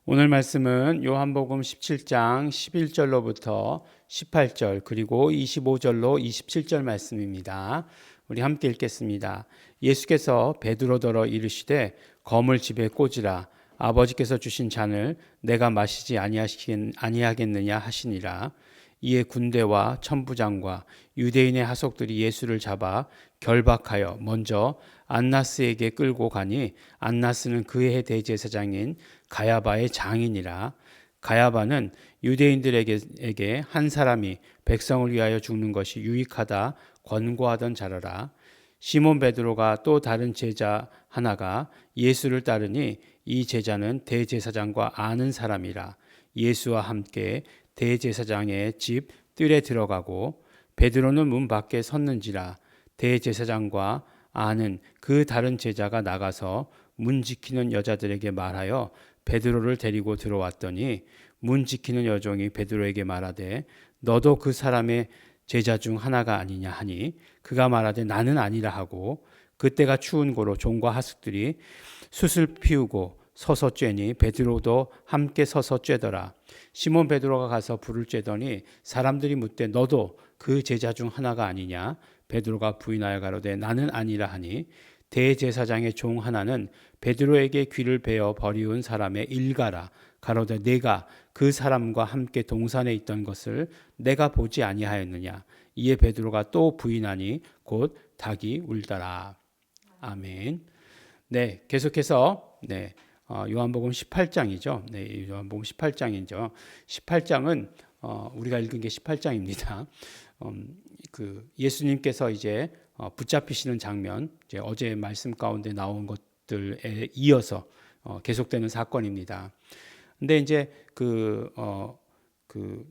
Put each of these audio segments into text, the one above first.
오늘 말씀은 요한복음 17장 11절로부터 18절 그리고 25절로 27절 말씀입니다. 우리 함께 읽겠습니다. 예수께서 베드로더러 이르시되 검을 집에 꽂으라. 아버지께서 주신 잔을 내가 마시지 아니하겠느냐 하시니라. 이에 군대와 천부장과 유대인의 하속들이 예수를 잡아 결박하여 먼저 안나스에게 끌고 가니 안나스는 그의 대제사장인 가야바의 장인이라. 가야바는 유대인들에게 한 사람이 백성을 위하여 죽는 것이 유익하다 권고하던 자라라. 시몬 베드로가 또 다른 제자 하나가 예수를 따르니 이 제자는 대제사장과 아는 사람이라. 예수와 함께 대제사장의 집 뜰에 들어가고 베드로는 문 밖에 섰는지라. 대제사장과 아는 그 다른 제자가 나가서 문 지키는 여자들에게 말하여 베드로를 데리고 들어왔더니 문 지키는 여종이 베드로에게 말하되 너도 그 사람의 제자 중 하나가 아니냐 하니 그가 말하되 나는 아니라 하고 그때가 추운 고로 종과 하숙들이 숯을 피우고 서서 쬐니 베드로도 함께 서서 쬐더라. 시몬 베드로가 가서 불을 쬐더니 사람들이 묻되 너도 그 제자 중 하나가 아니냐. 베드로가 부인하여 가로되 나는 아니라 하니 대제사장의 종 하나는 베드로에게 귀를 베어 버리운 사람의 일가라. 가로되 내가 그 사람과 함께 동산에 있던 것을 내가 보지 아니하였느냐. 이에 베드로가 또 부인하니 곧 닭이 울더라. 아멘. 네, 계속해서 요한복음 18장이죠. 네, 요한복음 18장이죠. 18장은 우리가 읽은 게 18장입니다. 그 예수님께서 이제 붙잡히시는 장면, 이제 어제 말씀 가운데 나온 것들에 이어서 계속되는 사건입니다. 근데 이제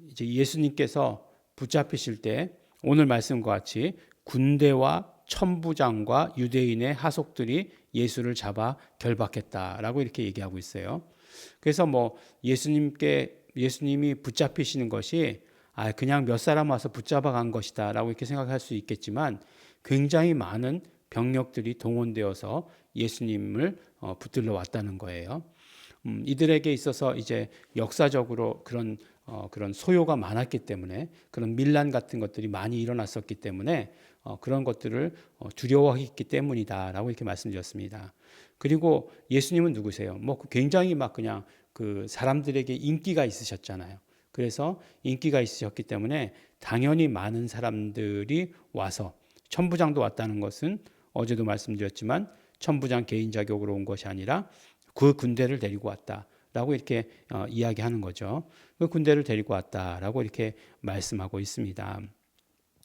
이제 예수님께서 붙잡히실 때 오늘 말씀과 같이 군대와 천부장과 유대인의 하속들이 예수를 잡아 결박했다라고 이렇게 얘기하고 있어요. 그래서 뭐 예수님이 붙잡히시는 것이 그냥 몇 사람 와서 붙잡아 간 것이다라고 이렇게 생각할 수 있겠지만 굉장히 많은 병력들이 동원되어서 예수님을 붙들러 왔다는 거예요. 이들에게 있어서 이제 역사적으로 그런 소요가 많았기 때문에 그런 밀란 같은 것들이 많이 일어났었기 때문에 그런 것들을 두려워했기 때문이다라고 이렇게 말씀드렸습니다. 그리고 예수님은 누구세요? 뭐 굉장히 막 그냥 그 사람들에게 인기가 있으셨잖아요. 그래서 인기가 있으셨기 때문에 당연히 많은 사람들이 와서 천부장도 왔다는 것은 어제도 말씀드렸지만 천부장 개인 자격으로 온 것이 아니라 그 군대를 데리고 왔다라고 이렇게 이야기하는 거죠. 그 군대를 데리고 왔다라고 이렇게 말씀하고 있습니다.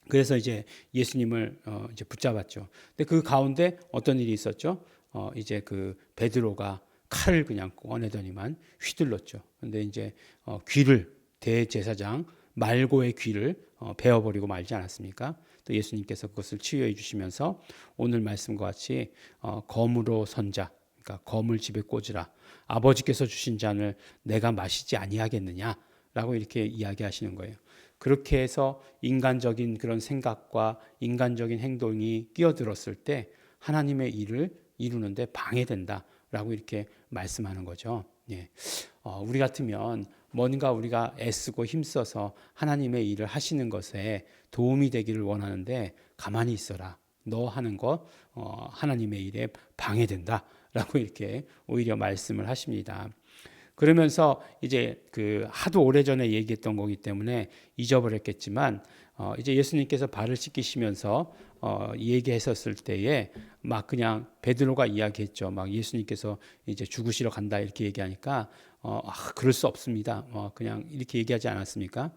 그래서 이제 예수님을 이제 붙잡았죠. 근데 그 가운데 어떤 일이 있었죠? 이제 그 베드로가 칼을 그냥 꺼내더니만 휘둘렀죠. 근데 이제 귀를 대제사장 말고의 귀를 베어버리고 말지 않았습니까? 또 예수님께서 그것을 치유해 주시면서 오늘 말씀과 같이 검으로 선자, 그러니까 검을 집에 꽂으라. 아버지께서 주신 잔을 내가 마시지 아니하겠느냐라고 이렇게 이야기하시는 거예요. 그렇게 해서 인간적인 그런 생각과 인간적인 행동이 끼어들었을 때 하나님의 일을 이루는데 방해된다라고 이렇게 말씀하는 거죠. 예. 우리 같으면 뭔가 우리가 애쓰고 힘써서 하나님의 일을 하시는 것에 도움이 되기를 원하는데 가만히 있어라. 너 하는 것 하나님의 일에 방해된다라고 이렇게 오히려 말씀을 하십니다. 그러면서 이제 그 하도 오래전에 얘기했던 거기 때문에 잊어버렸겠지만 이제 예수님께서 발을 씻기시면서 얘기했었을 때에 막 그냥 베드로가 이야기했죠. 막 예수님께서 이제 죽으시러 간다 이렇게 얘기하니까 그럴 수 없습니다. 그냥 이렇게 얘기하지 않았습니까?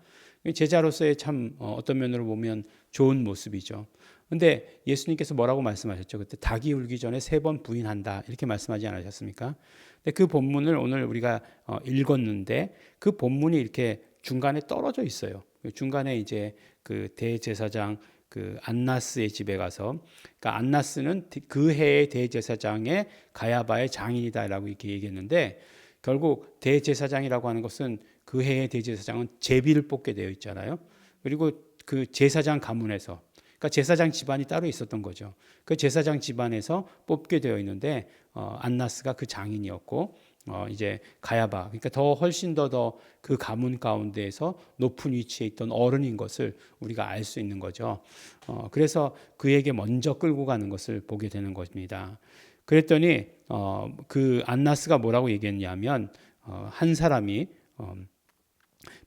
제자로서의 참 어떤 면으로 보면 좋은 모습이죠. 근데 예수님께서 뭐라고 말씀하셨죠? 그때 닭이 울기 전에 3번 부인한다 이렇게 말씀하지 않으셨습니까? 근데 그 본문을 오늘 우리가 읽었는데 그 본문이 이렇게 중간에 떨어져 있어요. 중간에 이제 그 대제사장 그 안나스의 집에 가서, 그러니까 안나스는 그 해의 대제사장의 가야바의 장인이다라고 이렇게 얘기했는데 결국 대제사장이라고 하는 것은 그 해의 대제사장은 제비를 뽑게 되어 있잖아요. 그리고 그 제사장 가문에서, 그러니까 제사장 집안이 따로 있었던 거죠. 그 제사장 집안에서 뽑게 되어 있는데 안나스가 그 장인이었고 이제 가야바 그러니까 더 훨씬 더 그 가문 가운데에서 높은 위치에 있던 어른인 것을 우리가 알 수 있는 거죠. 그래서 그에게 먼저 끌고 가는 것을 보게 되는 것입니다. 그랬더니 그 안나스가 뭐라고 얘기했냐면 한 사람이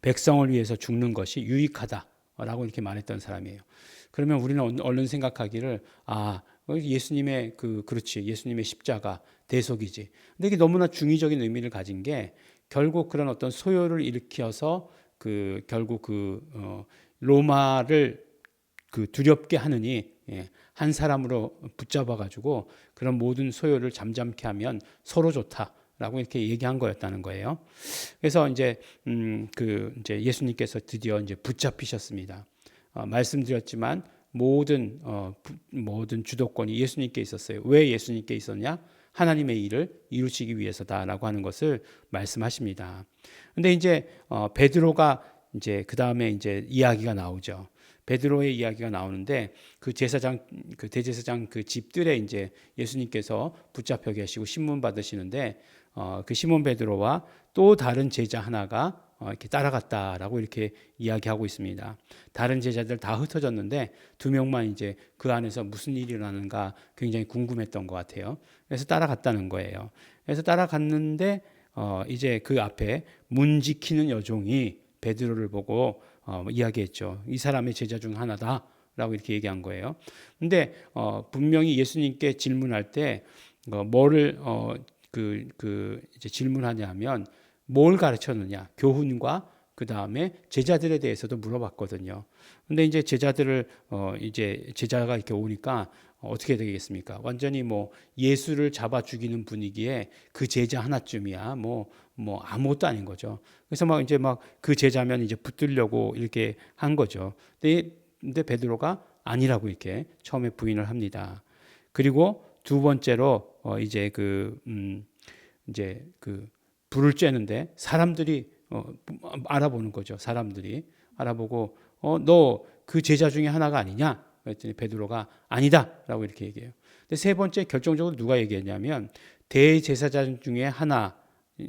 백성을 위해서 죽는 것이 유익하다라고 이렇게 말했던 사람이에요. 그러면 우리는 얼른 생각하기를 예수님의 그렇지 예수님의 십자가 대속이지. 근데 이게 너무나 중의적인 의미를 가진 게 결국 그런 어떤 소요를 일으켜서 결국 로마를 두렵게 하느니 한 사람으로 붙잡아 가지고 그런 모든 소요를 잠잠케 하면 서로 좋다라고 이렇게 얘기한 거였다는 거예요. 그래서 이제 이제 예수님께서 드디어 이제 붙잡히셨습니다. 말씀드렸지만 모든 주도권이 예수님께 있었어요. 왜 예수님께 있었냐? 하나님의 일을 이루시기 위해서다라고 하는 것을 말씀하십니다. 근데 이제 베드로가 이제 그다음에 이제 이야기가 나오죠. 베드로의 이야기가 나오는데 그 대제사장 그 집들에 이제 예수님께서 붙잡혀 계시고 신문 받으시는데 그 시몬 베드로와 또 다른 제자 하나가 이렇게 따라갔다라고 이렇게 이야기하고 있습니다. 다른 제자들 다 흩어졌는데 두 명만 이제 그 안에서 무슨 일이 일어나는가 굉장히 궁금했던 것 같아요. 그래서 따라갔다는 거예요. 그래서 따라갔는데 이제 그 앞에 문 지키는 여종이 베드로를 보고 이야기했죠. 이 사람의 제자 중 하나다라고 이렇게 얘기한 거예요. 근데 분명히 예수님께 질문할 때 뭐를 이제 질문하냐면 뭘 가르쳤느냐? 교훈과 그 다음에 제자들에 대해서도 물어봤거든요. 근데 이제 이제 제자가 이렇게 오니까 어떻게 되겠습니까? 완전히 뭐 예수를 잡아 죽이는 분위기에 그 제자 하나쯤이야. 뭐 아무것도 아닌 거죠. 그래서 막 그 제자면 이제 붙들려고 이렇게 한 거죠. 근데 베드로가 아니라고 이렇게 처음에 부인을 합니다. 그리고 두 번째로 이제 불을 쬐는데 사람들이 알아보는 거죠. 사람들이 알아보고 너 그 제자 중에 하나가 아니냐? 그랬더니 베드로가 아니다라고 이렇게 얘기해요. 근데 세 번째 결정적으로 누가 얘기했냐면 대제사장 중에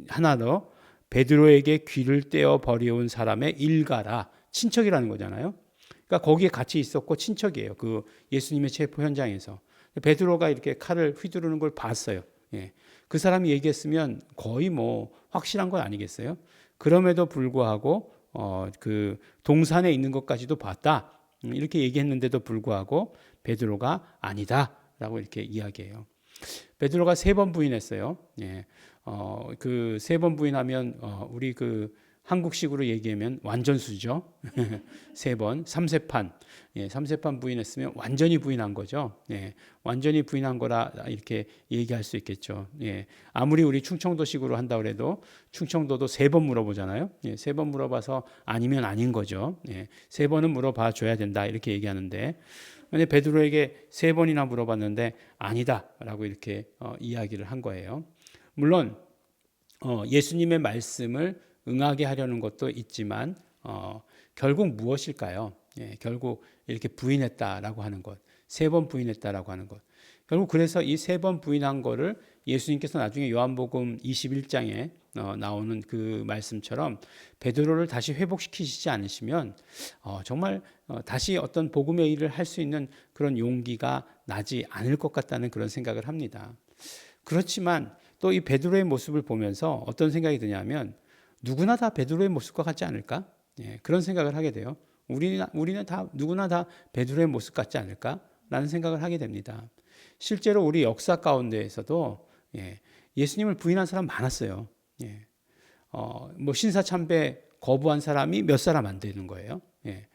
하나로 베드로에게 귀를 떼어 버려온 사람의 일가라 친척이라는 거잖아요. 그러니까 거기에 같이 있었고 친척이에요. 그 예수님의 체포 현장에서 베드로가 이렇게 칼을 휘두르는 걸 봤어요. 예. 그 사람이 얘기했으면 거의 뭐 확실한 건 아니겠어요? 그럼에도 불구하고 그 동산에 있는 것까지도 봤다. 이렇게 얘기했는데도 불구하고 베드로가 아니다라고 이렇게 이야기해요. 베드로가 3번 부인했어요. 예. 그 3번 부인하면 우리 한국식으로 얘기하면 완전수죠. 3번, 삼세판. 예, 삼세판 부인했으면 완전히 부인한 거죠. 예, 완전히 부인한 거라 이렇게 얘기할 수 있겠죠. 예, 아무리 우리 충청도식으로 한다 그래도 충청도도 3번 물어보잖아요. 예, 3번 물어봐서 아니면 아닌 거죠. 예, 3번은 물어봐 줘야 된다 이렇게 얘기하는데 근데 베드로에게 3번이나 물어봤는데 아니다라고 이렇게 이야기를 한 거예요. 물론 예수님의 말씀을 응하게 하려는 것도 있지만 결국 무엇일까요? 예, 결국 이렇게 부인했다라고 하는 것, 3번 부인했다라고 하는 것. 결국 그래서 이 3번 부인한 거를 예수님께서 나중에 요한복음 21장에 나오는 그 말씀처럼 베드로를 다시 회복시키시지 않으시면 정말 다시 어떤 복음의 일을 할 수 있는 그런 용기가 나지 않을 것 같다는 그런 생각을 합니다. 그렇지만 또 이 베드로의 모습을 보면서 어떤 생각이 드냐면 누구나 다 베드로의 모습과 같지 않을까? 예, 그런 생각을 하게 돼요. 우리는 다 누구나 다 베드로의 모습 같지 않을까라는 생각을 하게 됩니다. 실제로 우리 역사 가운데에서도 예수님을 부인한 사람 많았어요. 예, 뭐 신사참배 거부한 사람이 몇 사람 안 되는 거예요. 예,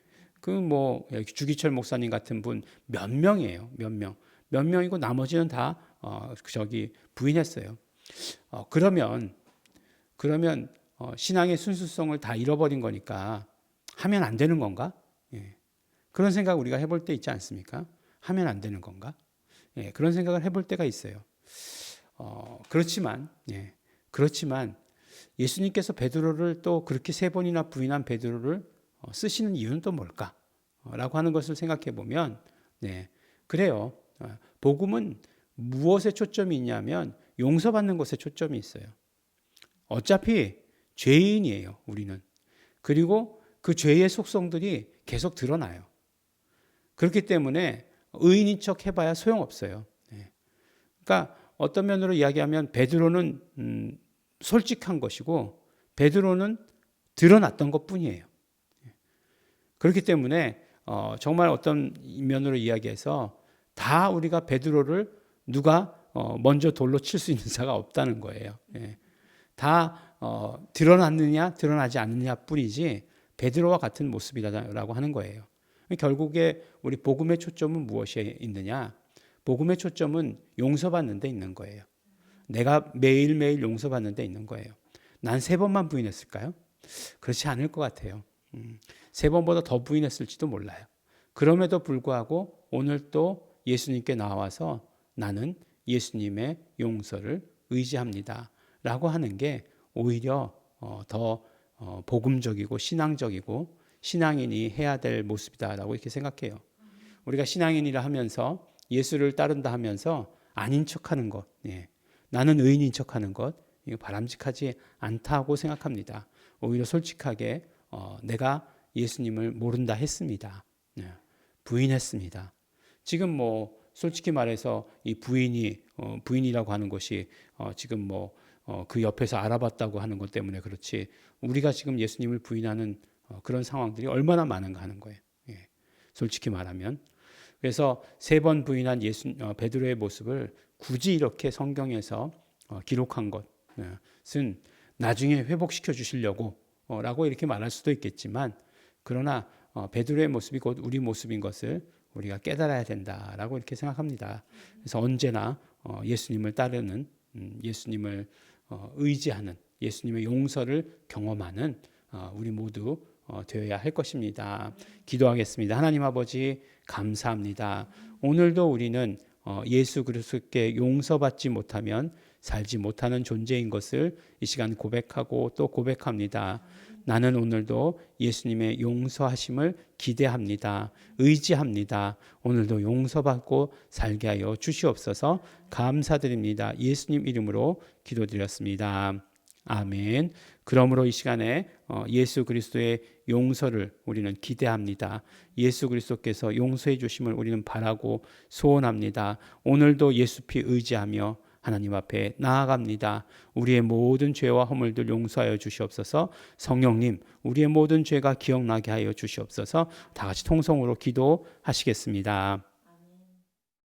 주기철 목사님 같은 분 몇 명이에요. 몇 명이고 나머지는 다 부인했어요. 그러면 신앙의 순수성을 다 잃어버린 거니까 하면 안 되는 건가? 예. 그런 생각 우리가 해볼 때 있지 않습니까? 하면 안 되는 건가? 예. 그런 생각을 해볼 때가 있어요. 그렇지만 예수님께서 베드로를 또 그렇게 3번이나 부인한 베드로를 쓰시는 이유는 또 뭘까? 라고 하는 것을 생각해 보면 그래요. 복음은 무엇에 초점이 있냐면 용서받는 것에 초점이 있어요. 어차피 죄인이에요, 우리는. 그리고 그 죄의 속성들이 계속 드러나요. 그렇기 때문에 의인인 척 해봐야 소용없어요. 그러니까 어떤 면으로 이야기하면 베드로는 솔직한 것이고 베드로는 드러났던 것뿐이에요. 그렇기 때문에 정말 어떤 면으로 이야기해서 다 우리가 베드로를 누가 먼저 돌로 칠 수 있는 자가 없다는 거예요. 다 드러났느냐 드러나지 않느냐 뿐이지 베드로와 같은 모습이라고 하는 거예요. 결국에 우리 복음의 초점은 무엇에 있느냐? 복음의 초점은 용서받는 데 있는 거예요. 내가 매일매일 용서받는 데 있는 거예요. 난 3번만 부인했을까요? 그렇지 않을 것 같아요. 3번보다 더 부인했을지도 몰라요. 그럼에도 불구하고 오늘 또 예수님께 나와서 나는 예수님의 용서를 의지합니다 라고 하는 게 오히려 더 복음적이고 신앙적이고 신앙인이 해야 될 모습이다라고 이렇게 생각해요. 우리가 신앙인이라 하면서 예수를 따른다 하면서 아닌 척하는 것, 나는 의인인 척하는 것, 이거 바람직하지 않다고 생각합니다. 오히려 솔직하게 내가 예수님을 모른다 했습니다. 부인했습니다. 지금 뭐 솔직히 말해서 이 부인이라고 하는 것이 지금 그 옆에서 알아봤다고 하는 것 때문에 그렇지 우리가 지금 예수님을 부인하는 그런 상황들이 얼마나 많은가 하는 거예요. 솔직히 말하면. 그래서 3번 부인한 베드로의 모습을 굳이 이렇게 성경에서 기록한 것은 나중에 회복시켜 주시려고 라고 이렇게 말할 수도 있겠지만 그러나 베드로의 모습이 곧 우리 모습인 것을 우리가 깨달아야 된다라고 이렇게 생각합니다. 그래서 언제나 예수님을 따르는 예수님을 의지하는 예수님의 용서를 경험하는 우리 모두 되어야 할 것입니다. 기도하겠습니다. 하나님 아버지 감사합니다. 오늘도 우리는 예수 그리스도께 용서받지 못하면 살지 못하는 존재인 것을 이 시간 고백하고 또 고백합니다. 나는 오늘도 예수님의 용서하심을 기대합니다. 의지합니다. 오늘도 용서받고 살게 하여 주시옵소서. 감사드립니다. 예수님 이름으로 기도드렸습니다. 아멘. 그러므로 이 시간에 예수 그리스도의 용서를 우리는 기대합니다. 예수 그리스도께서 용서해 주심을 우리는 바라고 소원합니다. 오늘도 예수 피 의지하며 하나님 앞에 나아갑니다. 우리의 모든 죄와 허물들 용서하여 주시옵소서. 성령님, 우리의 모든 죄가 기억나게 하여 주시옵소서. 다 같이 통성으로 기도하시겠습니다.